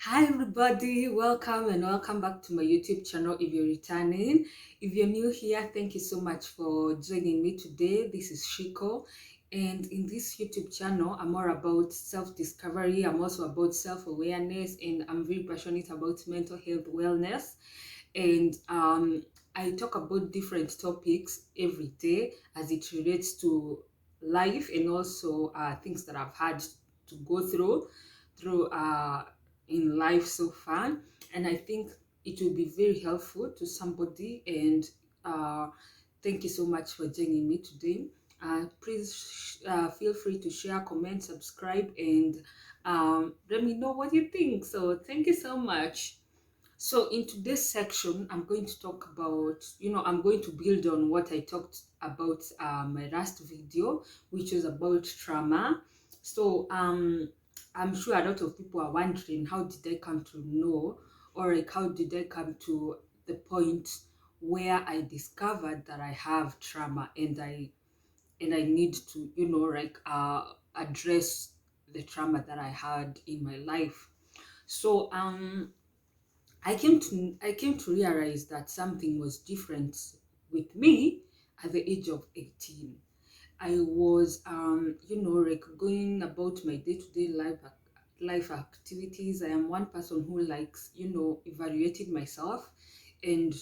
Hi everybody, welcome and welcome back to my YouTube channel if you're returning. If you're new here, thank you so much for joining me today. This is Shiko, and in this YouTube channel, I'm more about self-discovery. I'm also about self-awareness, and I'm very passionate about mental health wellness. And I talk about different topics every day as it relates to life and also things that I've had to go through in life so far. And I think it will be very helpful to somebody. And uh, thank you so much for joining me today. Please feel free to share, comment, subscribe, and let me know what you think. So thank you so much. So in today's section, I'm going to talk about, I'm going to build on what I talked about my last video, which was about trauma. So I'm sure a lot of people are wondering, how did I come to know, or like how did I come to the point where I discovered that I have trauma and I need to, address the trauma that I had in my life. So I came to realize that something was different with me at the age of 18. I was like going about my day-to-day life activities. I am one person who likes, evaluating myself and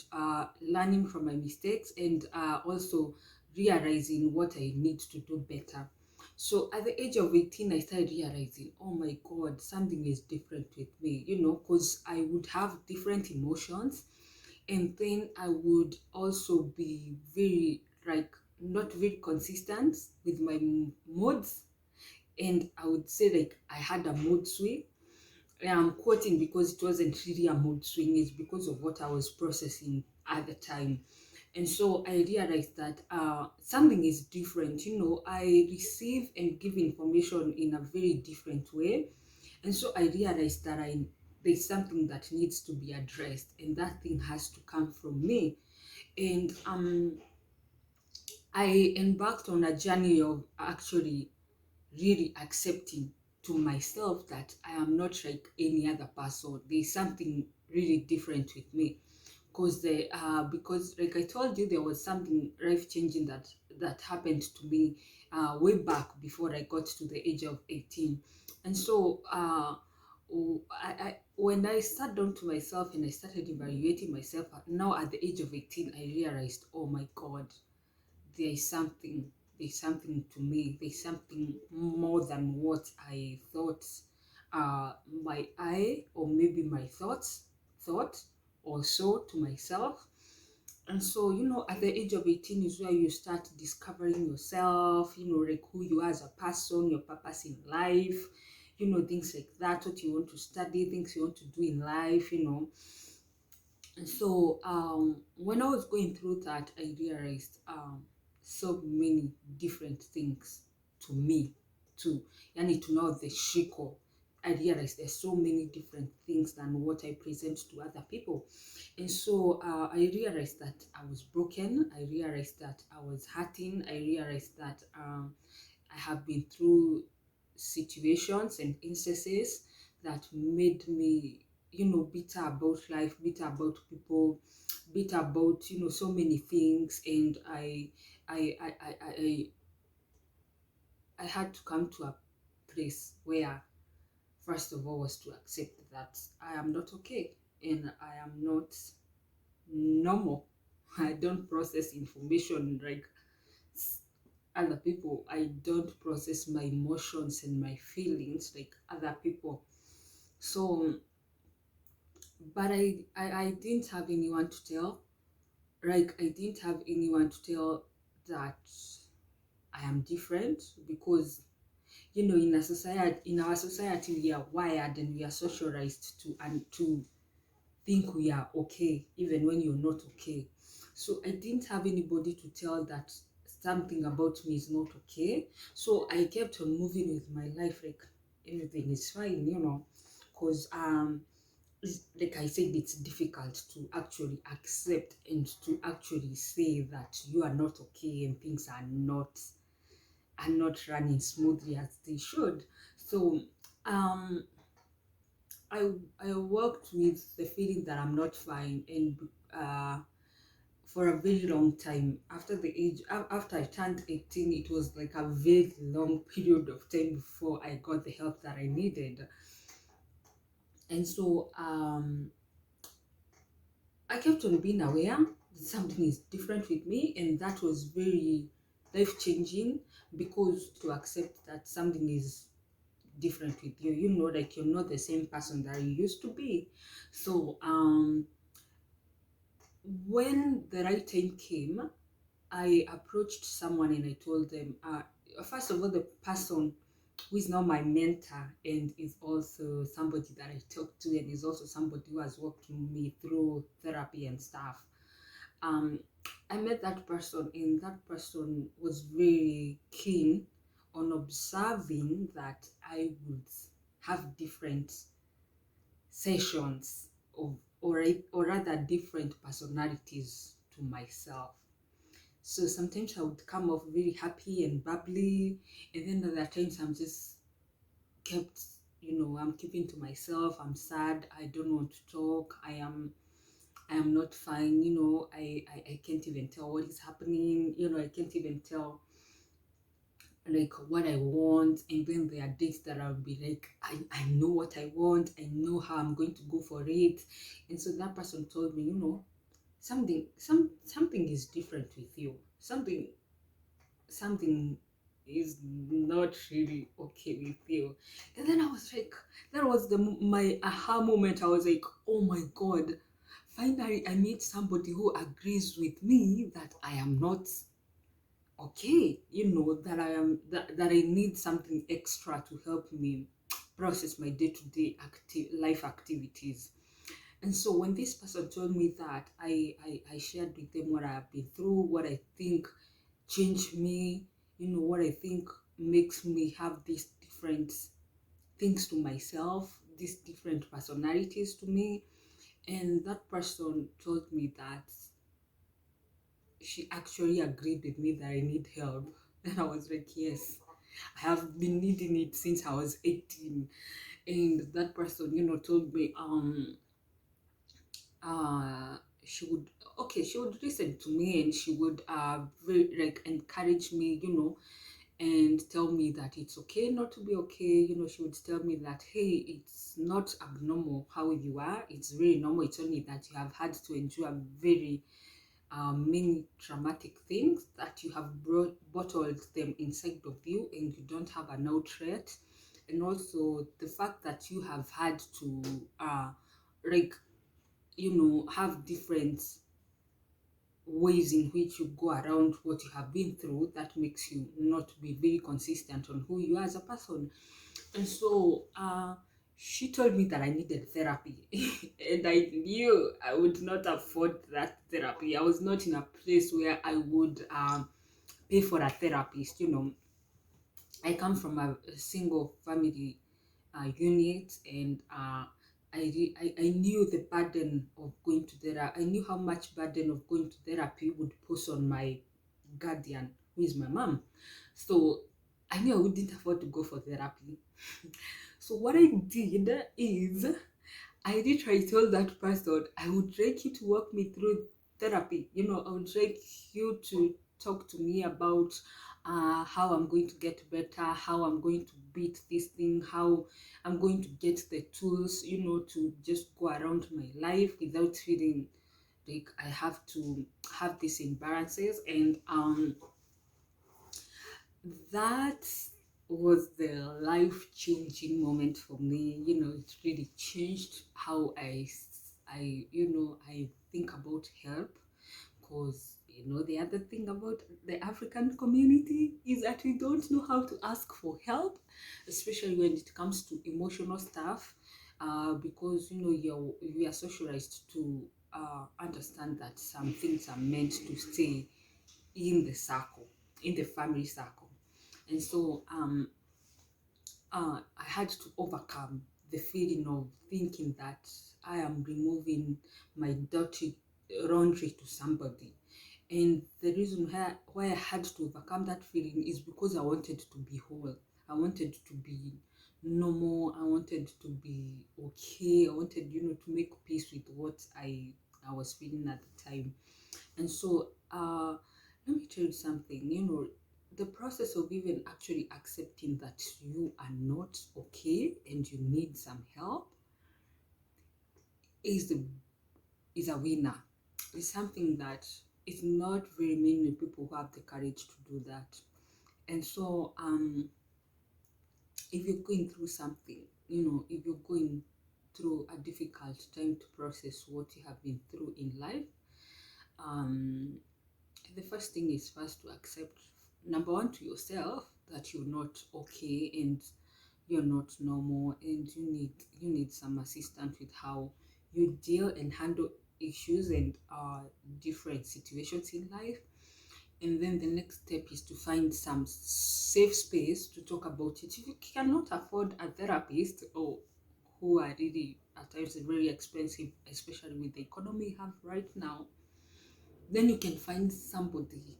learning from my mistakes and also realizing what I need to do better. So at the age of 18, I started realizing, oh my God, something is different with me, because I would have different emotions, and then I would also be very, like, not very consistent with my moods. And I would say, like, I had a mood swing. I'm quoting because it wasn't really a mood swing, it's because of what I was processing at the time. And so I realized that something is different. I receive and give information in a very different way. And so I realized that there's something that needs to be addressed, and that thing has to come from me. And I embarked on a journey of actually really accepting to myself that I am not like any other person. There's something really different with me. Because like I told you, there was something life changing that happened to me way back before I got to the age of 18. And so when I sat down to myself and I started evaluating myself now at the age of 18, I realized, oh my God, there is something there's something to me, there's something more than what I thought my eye or maybe my thought or so to myself. And so, at the age of 18 is where you start discovering yourself, like who you are as a person, your purpose in life, things like that, what you want to study, things you want to do in life. And so when I was going through that, I realized so many different things to me too. Yani to know the Shiko. I realized there's so many different things than what I present to other people. And so I realized that I was broken. I realized that I was hurting. I realized that I have been through situations and instances that made me, bitter about life, bitter about people, bitter about, so many things. And I, I, I, I, I I had to come to a place where, first of all, was to accept that I am not okay and I am not normal. I don't process information like other people. I don't process my emotions and my feelings like other people. So, but I didn't have anyone to tell. Like, I didn't have anyone to tell that I am different because, in our society, we are wired and we are socialized to think we are okay, even when you're not okay. So I didn't have anybody to tell that something about me is not okay. So I kept on moving with my life like everything is fine, because like I said, it's difficult to actually accept and to actually say that you are not okay and things are not running smoothly as they should. So um I worked with the feeling that I'm not fine, and uh, for a very long time. After the age, after I turned 18, it was like a very long period of time before I got the help that I needed. And so I kept on being aware that something is different with me, and that was very life changing, because to accept that something is different with you, like you're not the same person that you used to be. So when the right time came, I approached someone and I told them, first of all, the person who is now my mentor and is also somebody that I talk to, and is also somebody who has worked with me through therapy and stuff. Um, I met that person, and that person was very keen on observing that I would have different sessions of, or rather, different personalities to myself. So sometimes I would come off very happy and bubbly, and then other times I'm just kept, I'm keeping to myself. I'm sad. I don't want to talk. I am not fine. I can't even tell what is happening. I can't even tell like what I want. And then there are days that I'll be like, I know what I want. I know how I'm going to go for it. And so that person told me, something is different with you. Something is not really okay with you. And then I was like, that was my aha moment. I was like, oh my god, finally I meet somebody who agrees with me that I am not okay, that that I need something extra to help me process my day-to-day life activities. And so when this person told me that, I shared with them what I've been through, what I think changed me, what I think makes me have these different things to myself, these different personalities to me. And that person told me that she actually agreed with me that I need help. And I was like, yes, I have been needing it since I was 18. And that person, told me she would, okay, she would listen to me, and she would very, like, encourage me, and tell me that it's okay not to be okay. She would tell me that, hey, it's not abnormal how you are. It's very normal. It's only that you have had to endure very many traumatic things, that you have bottled them inside of you, and you don't have an outlet. And also the fact that you have had to like have different ways in which you go around what you have been through, that makes you not be very consistent on who you are as a person. And so she told me that I needed therapy. And I knew I would not afford that therapy. I was not in a place where I would pay for a therapist. I come from a single family unit, and I knew the burden of going to therapy. I knew how much burden of going to therapy would put on my guardian, who is my mom. So I knew I wouldn't afford to go for therapy. So what I did is, I told that person I would like you to walk me through therapy. I would like you to talk to me about how I'm going to get better, how I'm going to beat this thing, how I'm going to get the tools, to just go around my life without feeling like I have to have these imbalances. And that was the life-changing moment for me. It really changed how I think about help. Because the other thing about the African community is that we don't know how to ask for help, especially when it comes to emotional stuff. Because we are socialized to understand that some things are meant to stay in the circle, in the family circle. And so I had to overcome the feeling of thinking that I am removing my dirty laundry to somebody. And the reason why I had to overcome that feeling is because I wanted to be whole. I wanted to be normal. I wanted to be okay. I wanted, to make peace with what I was feeling at the time. And so, let me tell you something. The process of even actually accepting that you are not okay and you need some help is the is a winner. It's something that is not very many people who have the courage to do that. And so, if you're going through something, if you're going through a difficult time to process what you have been through in life, um, the first thing is first to accept, number one, to yourself, that you're not okay and you're not normal, and you need some assistance with how you deal and handle issues and different situations in life. And then the next step is to find some safe space to talk about it. If you cannot afford a therapist, or who are really at times very expensive, especially with the economy we have right now, then you can find somebody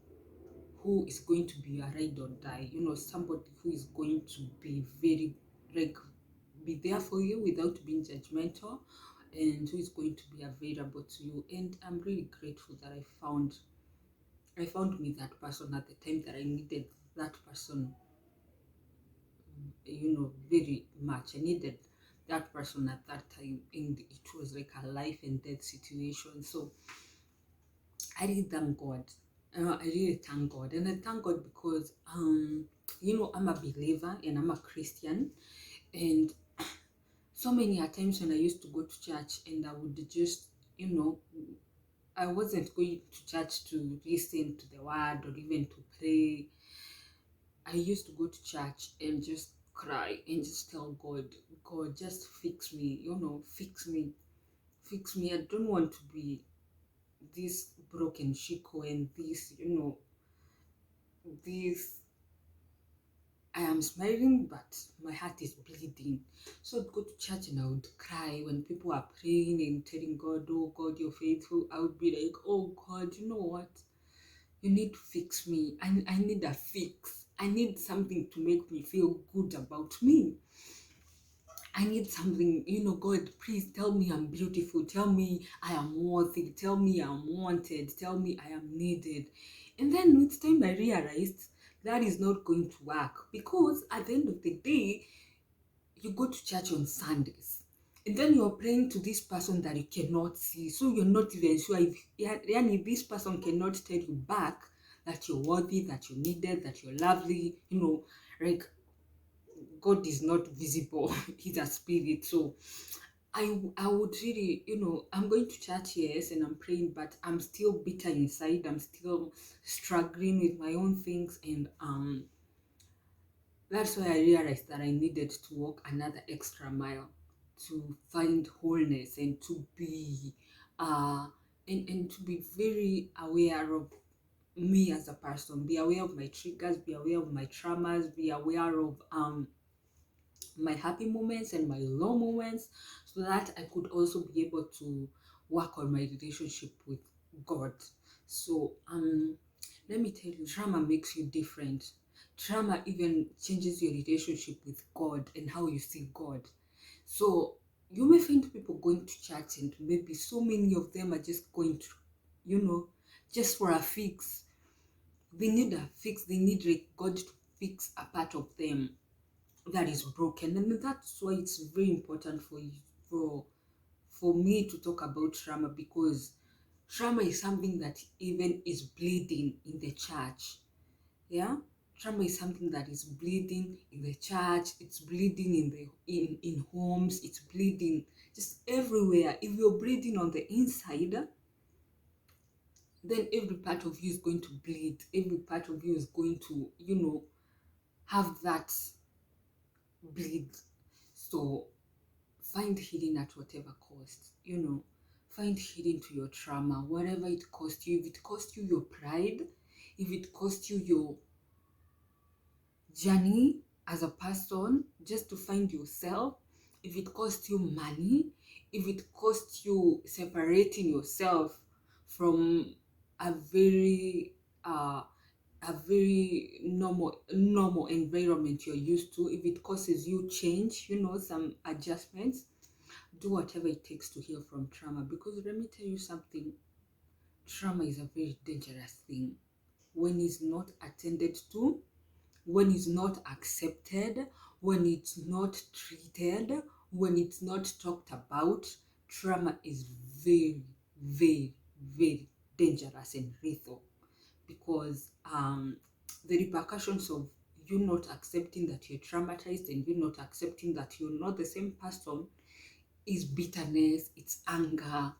who is going to be a ride or die. Somebody who is going to be very, like, be there for you without being judgmental, and who is going to be available to you. And I'm really grateful that I found me that person at the time that I needed that person, very much. I needed that person at that time, and it was like a life and death situation. So I really thank God. I really thank God, and I thank God because I'm a believer and I'm a Christian, and so many a times when I used to go to church and I would just, you know, I wasn't going to church to listen to the word or even to pray. I used to go to church and just cry and just tell God, God, just fix me, fix me, fix me. I don't want to be this broken shiko and this. I am smiling, but my heart is bleeding. So I'd go to church and I would cry when people are praying and telling God, oh God, you're faithful. I would be like, oh God, you know what? You need to fix me. I need a fix. I need something to make me feel good about me. I need something, God, please tell me I'm beautiful. Tell me I am worthy. Tell me I'm wanted. Tell me I am needed. And then with time, I realized that is not going to work, because at the end of the day, you go to church on Sundays and then you're praying to this person that you cannot see. So you're not even sure if this person cannot tell you back that you're worthy, that you're needed, that you're lovely, like God is not visible. He's a spirit. So I would really, I'm going to church, yes, and I'm praying, but I'm still bitter inside. I'm still struggling with my own things, and that's why I realized that I needed to walk another extra mile to find wholeness and to be and to be very aware of me as a person, be aware of my triggers, be aware of my traumas, be aware of my happy moments and my low moments, so that I could also be able to work on my relationship with God. So let me tell you, trauma makes you different. Trauma even changes your relationship with God and how you see God. So you may find people going to church and maybe so many of them are just going to, just for a fix. They need a fix. They need like God to fix a part of them that is broken, and that's why it's very important for me to talk about trauma, because trauma is something that even is bleeding in the church. Yeah, trauma is something that is bleeding in the church. It's bleeding in homes. It's bleeding just everywhere. If you're bleeding on the inside, then every part of you is going to bleed. Every part of you is going to have that bleed. So find healing at whatever cost. Find healing to your trauma, whatever it cost you. If it cost you your pride, if it cost you your journey as a person just to find yourself, if it cost you money, if it cost you separating yourself from a very a very normal environment you're used to, if it causes you change, some adjustments, do whatever it takes to heal from trauma. Because let me tell you something, trauma is a very dangerous thing. When it's not attended to, when it's not accepted, when it's not treated, when it's not talked about, trauma is very, very, very dangerous and lethal. Because the repercussions of you not accepting that you're traumatized and you not accepting that you're not the same person is bitterness, it's anger,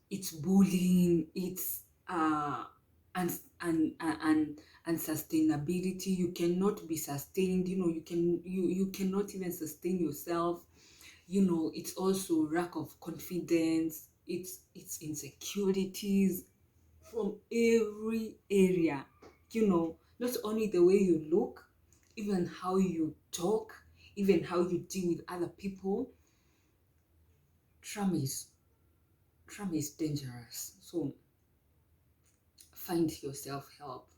it's bullying, it's and sustainability. You cannot be sustained, you cannot even sustain yourself. It's also lack of confidence, it's insecurities from every area. Not only the way you look, even how you talk, even how you deal with other people. Trauma is trauma is dangerous. So find yourself help,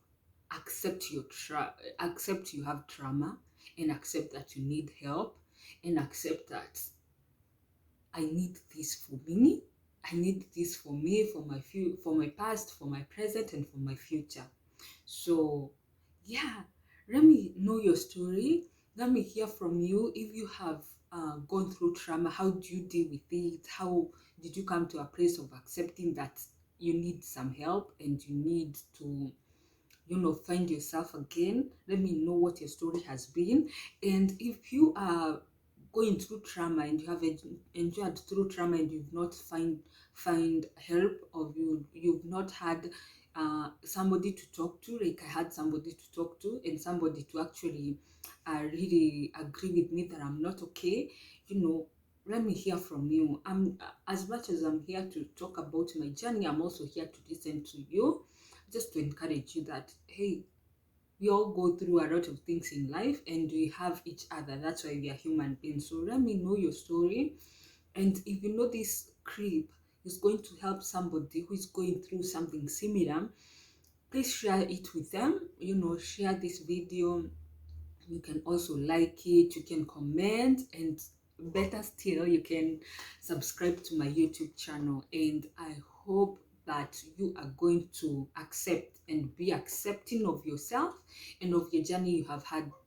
accept you have trauma, and accept that you need help, and accept that I need this for me. I need this for me, for my past, for my present, and for my future. So, yeah, let me know your story. Let me hear from you. If you have gone through trauma, how do you deal with it? How did you come to a place of accepting that you need some help and you need to, find yourself again? Let me know what your story has been. And if you are going through trauma and you have endured through trauma and you've not find help, or you've not had somebody to talk to, like I had somebody to talk to and somebody to actually really agree with me that I'm not okay, let me hear from you. I'm As much as I'm here to talk about my journey, I'm also here to listen to you, just to encourage you that, hey, we all go through a lot of things in life and we have each other. That's why we are human beings. So let me know your story. And if you know this clip is going to help somebody who is going through something similar, please share it with them. Share this video. You can also like it, you can comment, and better still, you can subscribe to my YouTube channel. And I hope that you are going to accept and be accepting of yourself and of your journey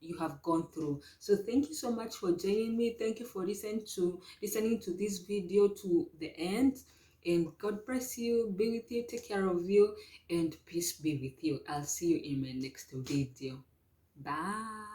you have gone through. So thank you so much for joining me. Thank you for listening to this video to the end. And God bless you, be with you, take care of you, and peace be with you. I'll see you in my next video. Bye.